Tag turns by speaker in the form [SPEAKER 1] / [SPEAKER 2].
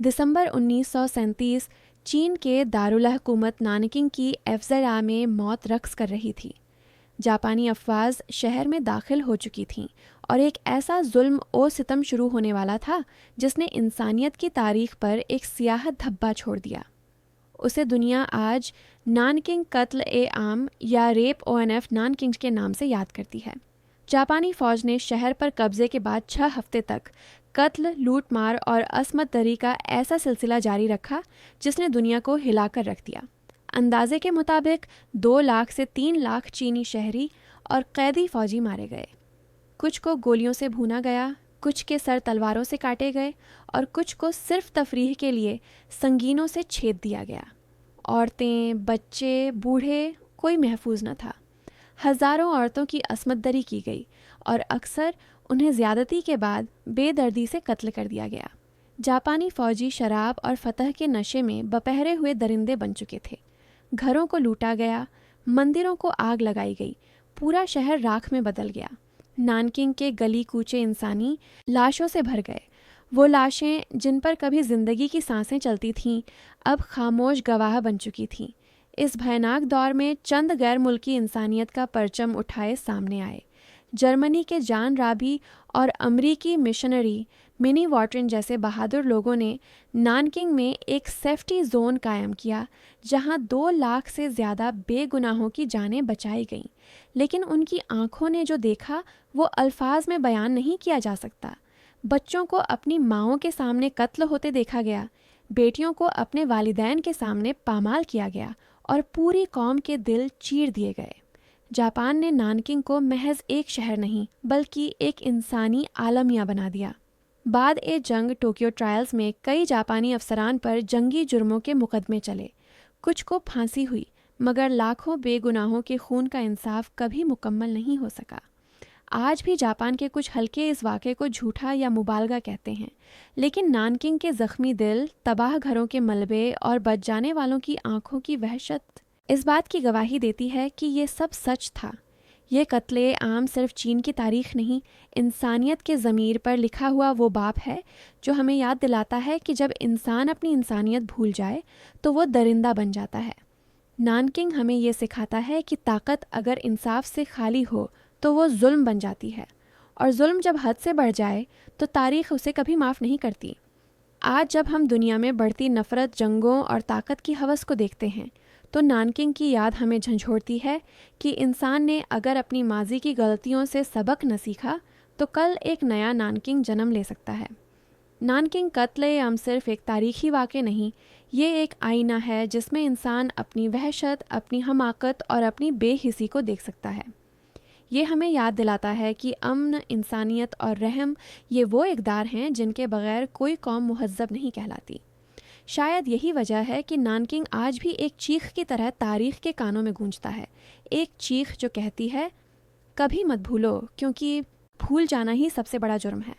[SPEAKER 1] दिसंबर 1937 चीन के दारुल हुकूमत नानकिंग की अफजरा में मौत रक्स कर रही थी। जापानी अफवाज शहर में दाखिल हो चुकी थीं और एक ऐसा जुल्म और सितम शुरू होने वाला था जिसने इंसानियत की तारीख पर एक सियाह धब्बा छोड़ दिया। उसे दुनिया आज नानकिंग कत्ल ए आम या रेप ओएनएफ नानकिंग के नाम से याद करती है। जापानी फौज ने शहर पर कब्जे के बाद 6 हफ्ते तक कत्ल, लूटमार और असमत दरी का ऐसा सिलसिला जारी रखा जिसने दुनिया को हिलाकर रख दिया। अंदाजे के मुताबिक 2 लाख से 3 लाख चीनी शहरी और कैदी फौजी मारे गए। कुछ को गोलियों से भूना गया, कुछ के सर तलवारों से काटे गए और कुछ को सिर्फ तफरीह के लिए संगीनों से छेद दिया गया। औरतें, बच्चे, बूढ़े, कोई महफूज न था। हजारों औरतों की असमत दरी की गई और अक्सर उन्हें ज्यादती के बाद बेदर्दी से कत्ल कर दिया गया। जापानी फौजी शराब और फतह के नशे में बपहरे हुए दरिंदे बन चुके थे। घरों को लूटा गया, मंदिरों को आग लगाई गई, पूरा शहर राख में बदल गया। नानकिंग के गली कूचे इंसानी लाशों से भर गए। वो लाशें जिन पर कभी जिंदगी की सांसें चलती थीं, अब खामोश गवाह बन चुकी थीं। इस भयानक दौर में चंद गैर मुल्की इंसानियत का परचम उठाए सामने आए। जर्मनी के जान राबी और अमरीकी मिशनरी मिनी वॉटरिन जैसे बहादुर लोगों ने नानकिंग में एक सेफ्टी जोन कायम किया जहां 2 लाख से ज़्यादा बेगुनाहों की जानें बचाई गईं। लेकिन उनकी आंखों ने जो देखा वो अल्फाज में बयान नहीं किया जा सकता। बच्चों को अपनी माओं के सामने कत्ल होते देखा गया, बेटियों को अपने वालिदैन के सामने पामाल किया गया और पूरी कौम के दिल चीर दिए गए। जापान ने नानकिंग को महज एक शहर नहीं बल्कि एक इंसानी आलमिया बना दिया। बाद ए जंग टोक्यो ट्रायल्स में कई जापानी अफसरान पर जंगी जुर्मों के मुकदमे चले। कुछ को फांसी हुई, मगर लाखों बेगुनाहों के खून का इंसाफ कभी मुकम्मल नहीं हो सका। आज भी जापान के कुछ हल्के इस वाक़े को झूठा या मुबालगा कहते हैं, लेकिन नानकिंग के ज़ख्मी दिल, तबाह घरों के मलबे और बच जाने वालों की आंखों की वहशत इस बात की गवाही देती है कि ये सब सच था। ये कत्ले आम सिर्फ चीन की तारीख नहीं, इंसानियत के ज़मीर पर लिखा हुआ वो बाप है जो हमें याद दिलाता है कि जब इंसान अपनी इंसानियत भूल जाए तो वो दरिंदा बन जाता है। नानकिंग हमें ये सिखाता है कि ताकत अगर इंसाफ से खाली हो तो वो जुल्म बन जाती है, और जुल्म जब हद से बढ़ जाए तो तारीख उसे कभी माफ़ नहीं करती। आज जब हम दुनिया में बढ़ती नफ़रत, जंगों और ताकत की हवस को देखते हैं तो नानकिंग की याद हमें झंझोड़ती है कि इंसान ने अगर अपनी माजी की गलतियों से सबक न सीखा तो कल एक नया नानकिंग जन्म ले सकता है। नानकिंग कत्ल-ए-आम सिर्फ एक तारीखी वाक़े नहीं, ये एक आईना है जिसमें इंसान अपनी वहशत, अपनी हमाकत और अपनी बेहिसी को देख सकता है। ये हमें याद दिलाता है कि अमन, इंसानियत और रहम ये वो इक़दार हैं जिनके बग़ैर कोई कौम मुहज़्ज़ब नहीं कहलाती। शायद यही वजह है कि नानकिंग आज भी एक चीख की तरह तारीख के कानों में गूंजता है। एक चीख जो कहती है, कभी मत भूलो, क्योंकि भूल जाना ही सबसे बड़ा जुर्म है।